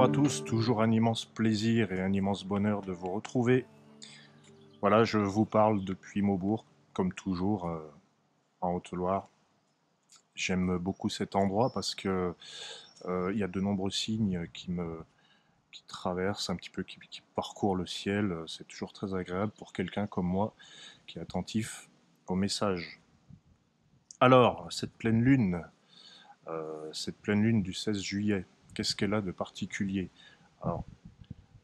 Bonjour à tous, toujours un immense plaisir et un immense bonheur de vous retrouver. Voilà, je vous parle depuis Maubourg, comme toujours, en Haute-Loire. J'aime beaucoup cet endroit parce que il y a de nombreux signes qui traversent un petit peu, qui parcourent le ciel. C'est toujours très agréable pour quelqu'un comme moi qui est attentif aux messages. Alors, cette pleine lune du 16 juillet, qu'est-ce qu'elle a de particulier? Alors,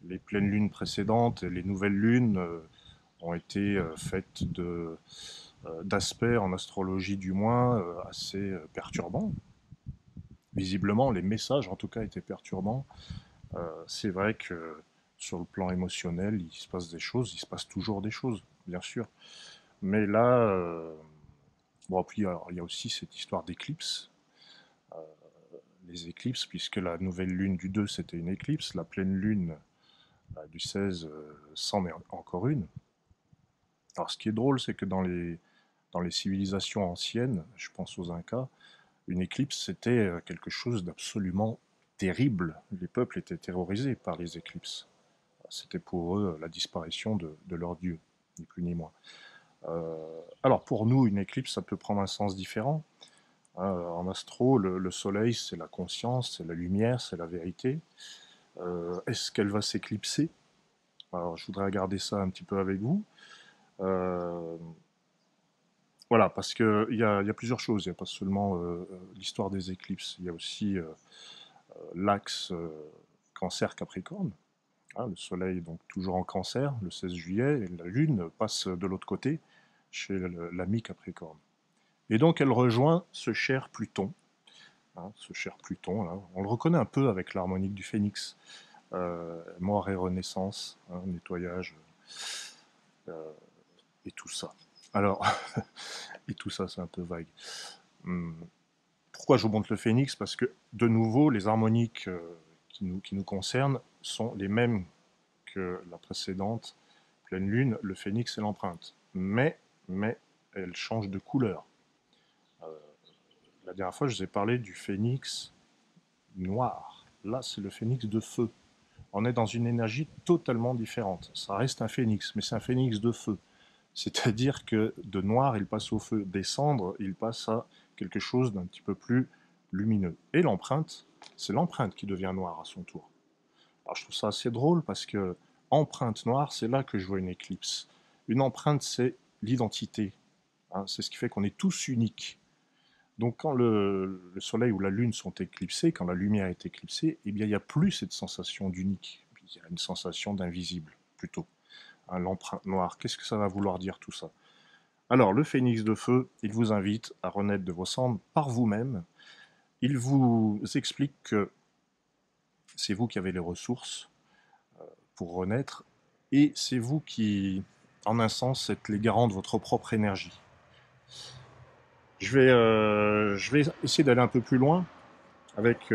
les pleines lunes précédentes, les nouvelles lunes ont été faites d'aspects, en astrologie du moins, assez perturbants. Visiblement, les messages en tout cas étaient perturbants. C'est vrai que sur le plan émotionnel, il se passe des choses, il se passe toujours des choses, bien sûr. Mais là, bon, puis alors, il y a aussi cette histoire d'éclipse. Les éclipses, puisque la nouvelle lune du 2 c'était une éclipse, la pleine lune du 16 c'en est encore une. Alors ce qui est drôle, c'est que dans les civilisations anciennes, je pense aux Incas, une éclipse c'était quelque chose d'absolument terrible. Les peuples étaient terrorisés par les éclipses. C'était pour eux la disparition de leur dieu, ni plus ni moins. Alors pour nous, une éclipse, ça peut prendre un sens différent. En astro, le soleil, c'est la conscience, c'est la lumière, c'est la vérité. Est-ce qu'elle va s'éclipser? Alors je voudrais regarder ça un petit peu avec vous. Euh, Voilà, parce qu'il y a plusieurs choses. Il n'y a pas seulement l'histoire des éclipses, il y a aussi l'axe Cancer-Capricorne. Hein, le Soleil donc toujours en Cancer, le 16 juillet, et la Lune passe de l'autre côté, chez l'ami Capricorne. Et donc elle rejoint ce cher Pluton. Hein, ce cher Pluton, là. On le reconnaît un peu avec l'harmonique du Phénix. Mort et renaissance, hein, nettoyage euh, et tout ça. Alors, et tout ça c'est un peu vague. Hum, Pourquoi je vous montre le phénix? Parce que, de nouveau, les harmoniques qui nous concernent sont les mêmes que la précédente pleine lune, le phénix et l'empreinte. Mais, elles changent de couleur. Euh, la dernière fois, je vous ai parlé du phénix noir. Là, c'est le phénix de feu. On est dans une énergie totalement différente. Ça reste un phénix, mais c'est un phénix de feu. C'est-à-dire que de noir, il passe au feu. Des cendres, il passe à quelque chose d'un petit peu plus lumineux. Et l'empreinte, c'est l'empreinte qui devient noire à son tour. Alors je trouve ça assez drôle parce que empreinte noire, c'est là que je vois une éclipse. Une empreinte, c'est l'identité. Hein, c'est ce qui fait qu'on est tous uniques. Donc quand le soleil ou la lune sont éclipsés, quand la lumière est éclipsée, eh bien il n'y a plus cette sensation d'unique. Il y a une sensation d'invisible, plutôt. Hein, l'empreinte noire, qu'est-ce que ça va vouloir dire tout ça? Alors, le phénix de feu, il vous invite à renaître de vos cendres par vous-même. Il vous explique que c'est vous qui avez les ressources pour renaître et c'est vous qui, en un sens, êtes les garants de votre propre énergie. Je vais essayer d'aller un peu plus loin avec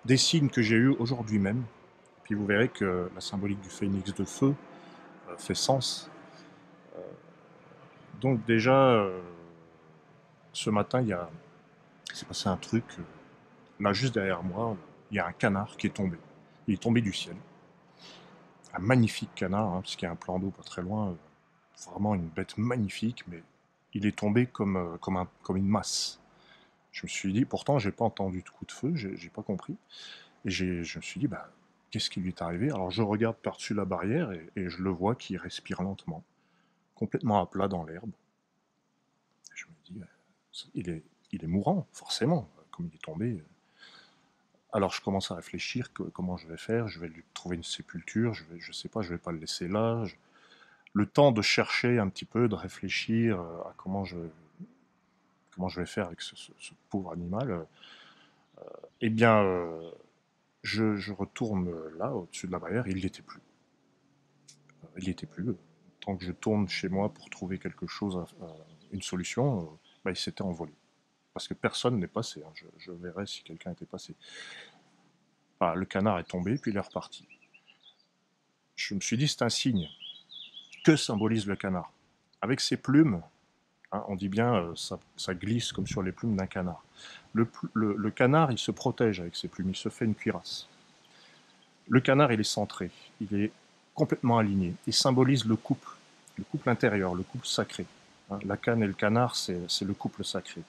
des signes que j'ai eus aujourd'hui même. Puis vous verrez que la symbolique du phénix de feu fait sens. Donc déjà, ce matin, il s'est passé un truc. Là, juste derrière moi, il y a un canard qui est tombé. Il est tombé du ciel. Un magnifique canard, hein, parce qu'il y a un plan d'eau pas très loin. Vraiment une bête magnifique, mais il est tombé comme une masse. Je me suis dit, pourtant, j'ai pas entendu de coup de feu, j'ai pas compris. Et je me suis dit, bah, qu'est-ce qui lui est arrivé? Alors je regarde par-dessus la barrière et je le vois qui respire lentement, complètement à plat dans l'herbe. Je me dis, il est mourant, forcément, comme il est tombé. Alors je commence à réfléchir comment je vais faire, je vais lui trouver une sépulture, je sais pas, je vais pas le laisser là. Le temps de chercher un petit peu, de réfléchir à comment je vais faire avec ce pauvre animal. Eh bien, je retourne là, au-dessus de la barrière, il n'y était plus. Il n'y était plus. Tant que je tourne chez moi pour trouver quelque chose, une solution, bah, il s'était envolé. Parce que personne n'est passé. Hein. Je verrai si quelqu'un était passé. Enfin, le canard est tombé, puis il est reparti. Je me suis dit, c'est un signe. Que symbolise le canard? Avec ses plumes, hein, on dit bien, ça glisse comme sur les plumes d'un canard. Le canard, il se protège avec ses plumes, il se fait une cuirasse. Le canard, il est centré, il est complètement aligné. Il symbolise le couple intérieur, le couple sacré. La canne et le canard, c'est le couple sacré.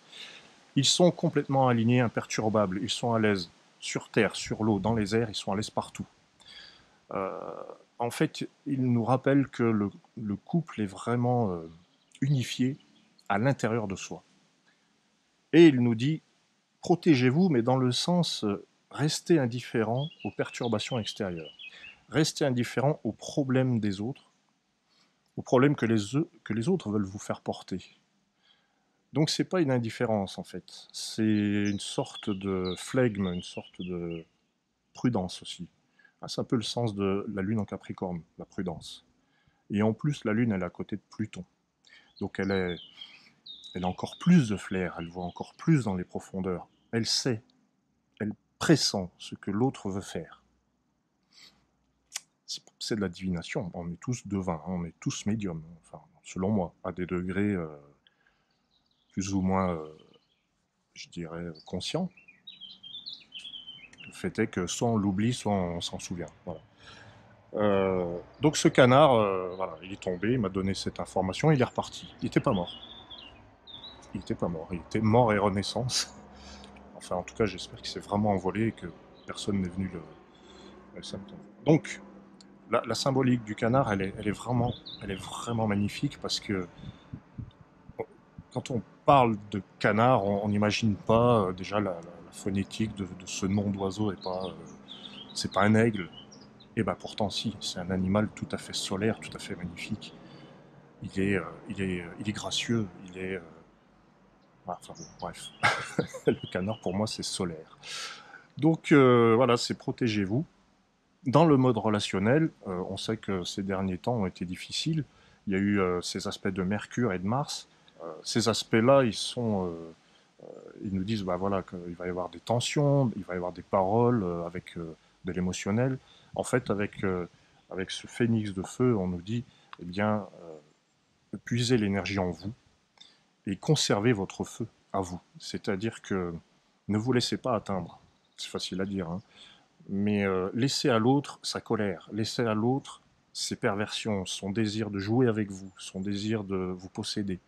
Ils sont complètement alignés, imperturbables, ils sont à l'aise. Sur terre, sur l'eau, dans les airs, ils sont à l'aise partout. Euh, En fait, il nous rappelle que le couple est vraiment unifié à l'intérieur de soi. Et il nous dit, protégez-vous, mais dans le sens, restez indifférent aux perturbations extérieures. Restez indifférent aux problèmes des autres, aux problèmes que les autres veulent vous faire porter. Donc c'est pas une indifférence en fait, c'est une sorte de flegme, une sorte de prudence aussi. C'est un peu le sens de la lune en Capricorne, la prudence. Et en plus, la lune, elle est à côté de Pluton. Donc elle a encore plus de flair, elle voit encore plus dans les profondeurs. Elle sait, elle pressent ce que l'autre veut faire. C'est de la divination. On est tous devins, on est tous médiums. Enfin, selon moi, à des degrés plus ou moins, je dirais, conscients. Le fait est que soit on l'oublie, soit on s'en souvient. Voilà. Donc ce canard, voilà, il est tombé, il m'a donné cette information, il est reparti. Il n'était pas mort. Il n'était pas mort. Il était mort et renaissance. Enfin, en tout cas, j'espère qu'il s'est vraiment envolé et que personne n'est venu le symptôme. Donc, la symbolique du canard, elle est vraiment magnifique parce que quand on parle de canard, on n'imagine pas déjà la phonétique de ce nom d'oiseau est pas, c'est pas un aigle. Et ben pourtant si, c'est un animal tout à fait solaire, tout à fait magnifique. Il est gracieux, il est, enfin bon, bref. Le canard pour moi c'est solaire. Donc voilà, c'est protégez-vous. Dans le mode relationnel, on sait que ces derniers temps ont été difficiles. Il y a eu ces aspects de Mercure et de Mars. Ces aspects-là, ils nous disent bah voilà qu'il va y avoir des tensions, il va y avoir des paroles avec de l'émotionnel. En fait, avec ce phénix de feu, on nous dit eh bien puisez l'énergie en vous et conservez votre feu à vous. C'est-à-dire que ne vous laissez pas atteindre. C'est facile à dire, hein. Mais laissez à l'autre sa colère, laissez à l'autre ses perversions, son désir de jouer avec vous, son désir de vous posséder.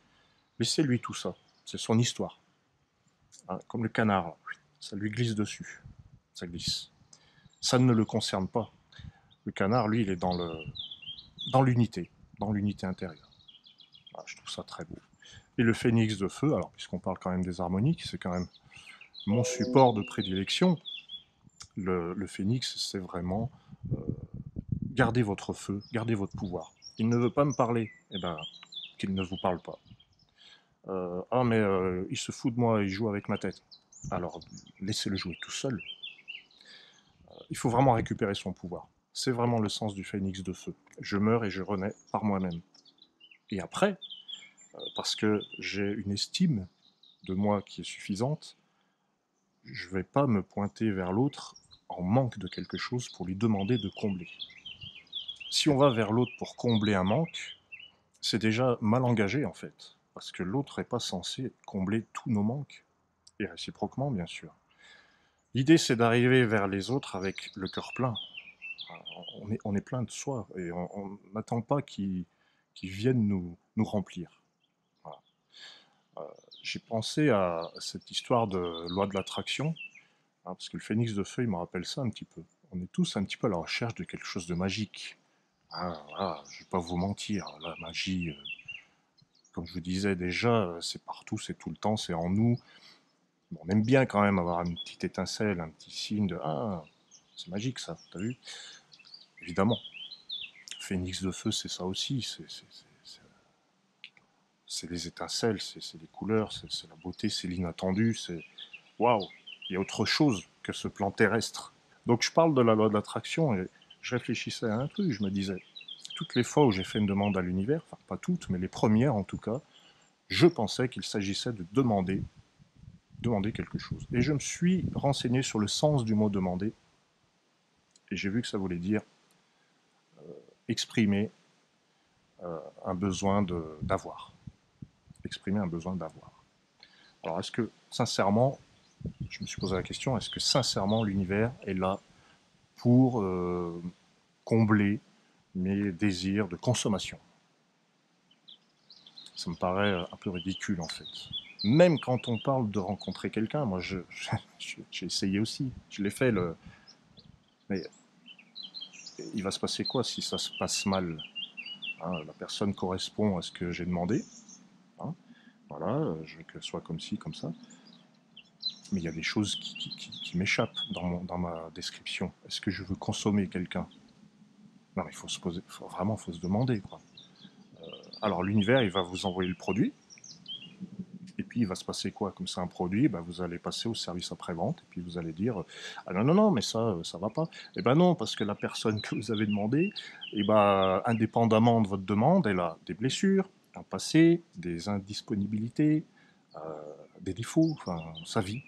Laissez-lui tout ça. C'est son histoire. Hein, comme le canard, ça lui glisse dessus. Ça glisse. Ça ne le concerne pas. Le canard, lui, il est dans l'unité intérieure. Ah, je trouve ça très beau. Et le phénix de feu, alors puisqu'on parle quand même des harmoniques, c'est quand même mon support de prédilection. Le phénix, c'est vraiment euh, gardez votre feu, gardez votre pouvoir. Il ne veut pas me parler, eh ben, qu'il ne vous parle pas. Ah, mais il se fout de moi, il joue avec ma tête. Alors, laissez-le jouer tout seul. Il faut vraiment récupérer son pouvoir. C'est vraiment le sens du phénix de feu. Je meurs et je renais par moi-même. Et après, parce que j'ai une estime de moi qui est suffisante, je ne vais pas me pointer vers l'autre en manque de quelque chose pour lui demander de combler. Si on va vers l'autre pour combler un manque, c'est déjà mal engagé en fait, parce que l'autre n'est pas censé combler tous nos manques, et réciproquement bien sûr. L'idée c'est d'arriver vers les autres avec le cœur plein. On est plein de soi, et on n'attend pas qu'ils viennent nous remplir. Voilà. J'ai pensé à cette histoire de loi de l'attraction, hein, parce que le phénix de feu, il me rappelle ça un petit peu. On est tous un petit peu à la recherche de quelque chose de magique. Ah, voilà, je ne vais pas vous mentir, la magie, comme je vous disais déjà, c'est partout, c'est tout le temps, c'est en nous. Bon, on aime bien quand même avoir une petite étincelle, un petit signe de ah, c'est magique ça, t'as vu? Évidemment. Phénix de feu, c'est ça aussi. C'est les étincelles, c'est les couleurs, c'est la beauté, c'est l'inattendu, c'est waouh, il y a autre chose que ce plan terrestre. Donc je parle de la loi de l'attraction et je réfléchissais à un truc, je me disais, toutes les fois où j'ai fait une demande à l'univers, enfin pas toutes, mais les premières en tout cas, je pensais qu'il s'agissait de demander quelque chose. Et je me suis renseigné sur le sens du mot demander, et j'ai vu que ça voulait dire exprimer un besoin d'avoir. Exprimer un besoin d'avoir. Alors est-ce que, sincèrement, je me suis posé la question, est-ce que sincèrement l'univers est là pour combler mes désirs de consommation. Ça me paraît un peu ridicule en fait. Même quand on parle de rencontrer quelqu'un, moi j'ai essayé aussi, je l'ai fait, mais il va se passer quoi si ça se passe mal, hein? La personne correspond à ce que j'ai demandé, hein, voilà, je veux qu'elle soit comme ci, comme ça, mais il y a des choses qui m'échappent dans ma description. Est-ce que je veux consommer quelqu'un? Non, mais il faut se poser, vraiment, faut se demander, quoi. Alors l'univers, il va vous envoyer le produit, et puis il va se passer quoi? Comme c'est un produit, bah, vous allez passer au service après-vente, et puis vous allez dire ah non, non, non, mais ça va pas. Eh ben non, parce que la personne que vous avez demandé, eh ben, indépendamment de votre demande, elle a des blessures, un passé, des indisponibilités, euh, des défauts, enfin, sa vie.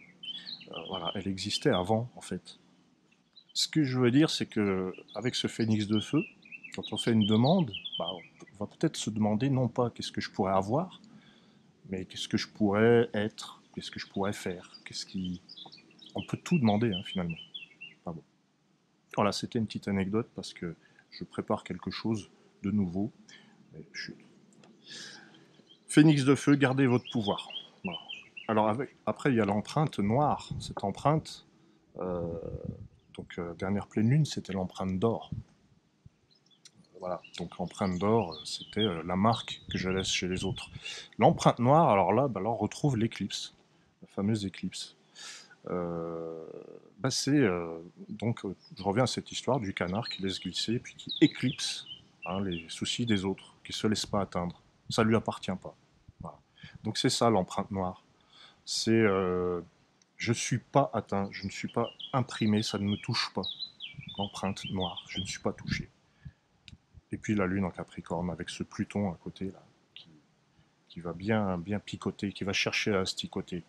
Voilà, elle existait avant, en fait. Ce que je veux dire, c'est que avec ce phénix de feu, quand on fait une demande, bah, on va peut-être se demander non pas qu'est-ce que je pourrais avoir, mais qu'est-ce que je pourrais être, qu'est-ce que je pourrais faire, qu'est-ce qui... On peut tout demander, hein, finalement. Pardon. Voilà, c'était une petite anecdote parce que je prépare quelque chose de nouveau. Mais chut. Phénix de feu, gardez votre pouvoir. Voilà. Alors après, il y a l'empreinte noire. Cette empreinte, euh, donc dernière pleine lune, c'était l'empreinte d'or. Voilà, donc l'empreinte d'or, c'était la marque que je laisse chez les autres. L'empreinte noire, alors là, bah, on retrouve l'éclipse, la fameuse éclipse. C'est donc je reviens à cette histoire du canard qui laisse glisser puis qui éclipse, hein, les soucis des autres, qui se laisse pas atteindre. Ça lui appartient pas. Voilà. Donc c'est ça l'empreinte noire. C'est je suis pas atteint, je ne suis pas imprimé, ça ne me touche pas. L'empreinte noire, je ne suis pas touché. Et puis la lune en Capricorne avec ce Pluton à côté là, qui, qui va bien bien picoter, qui va chercher à asticoter.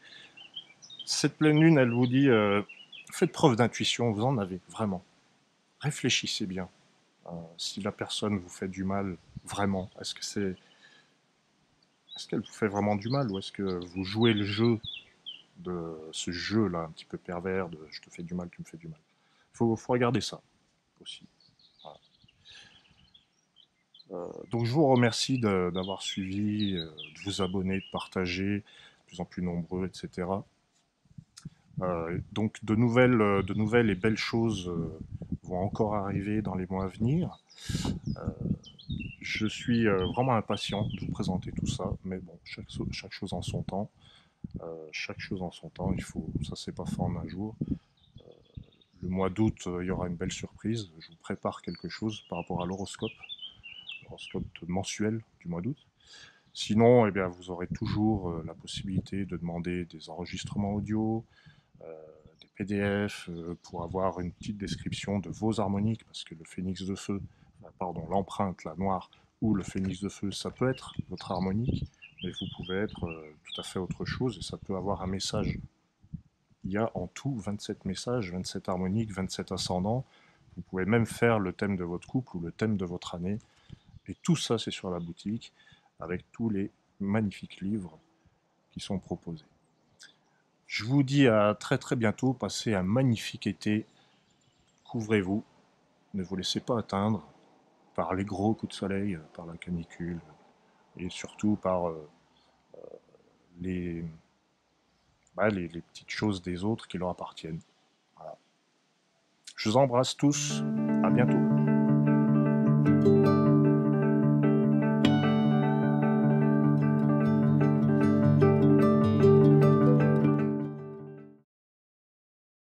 Cette pleine lune, elle vous dit faites preuve d'intuition, vous en avez vraiment. Réfléchissez bien. Si la personne vous fait du mal, vraiment, est-ce qu'elle vous fait vraiment du mal ou est-ce que vous jouez le jeu de ce jeu-là un petit peu pervers de je te fais du mal, tu me fais du mal. Faut regarder ça aussi. Voilà. Donc je vous remercie d'avoir suivi, de vous abonner, de partager, de plus en plus nombreux, etc. Donc de nouvelles et belles choses vont encore arriver dans les mois à venir. Je suis vraiment impatient de vous présenter tout ça, mais bon, chaque chose en son temps. Chaque chose en son temps, ça c'est pas fait en un jour. Le mois d'août, il y aura une belle surprise. Je vous prépare quelque chose par rapport à l'horoscope mensuel du mois d'août. Sinon, eh bien, vous aurez toujours la possibilité de demander des enregistrements audio, euh, des PDF pour avoir une petite description de vos harmoniques, parce que le phénix de feu, pardon, l'empreinte, la noire, ou le phénix de feu, ça peut être votre harmonique, mais vous pouvez être tout à fait autre chose et ça peut avoir un message. Il y a en tout 27 messages, 27 harmoniques, 27 ascendants. Vous pouvez même faire le thème de votre couple ou le thème de votre année. Et tout ça, c'est sur la boutique, avec tous les magnifiques livres qui sont proposés. Je vous dis à très très bientôt, passez un magnifique été, couvrez-vous, ne vous laissez pas atteindre par les gros coups de soleil, par la canicule, et surtout par les, les petites choses des autres qui leur appartiennent. Voilà. Je vous embrasse tous, à bientôt.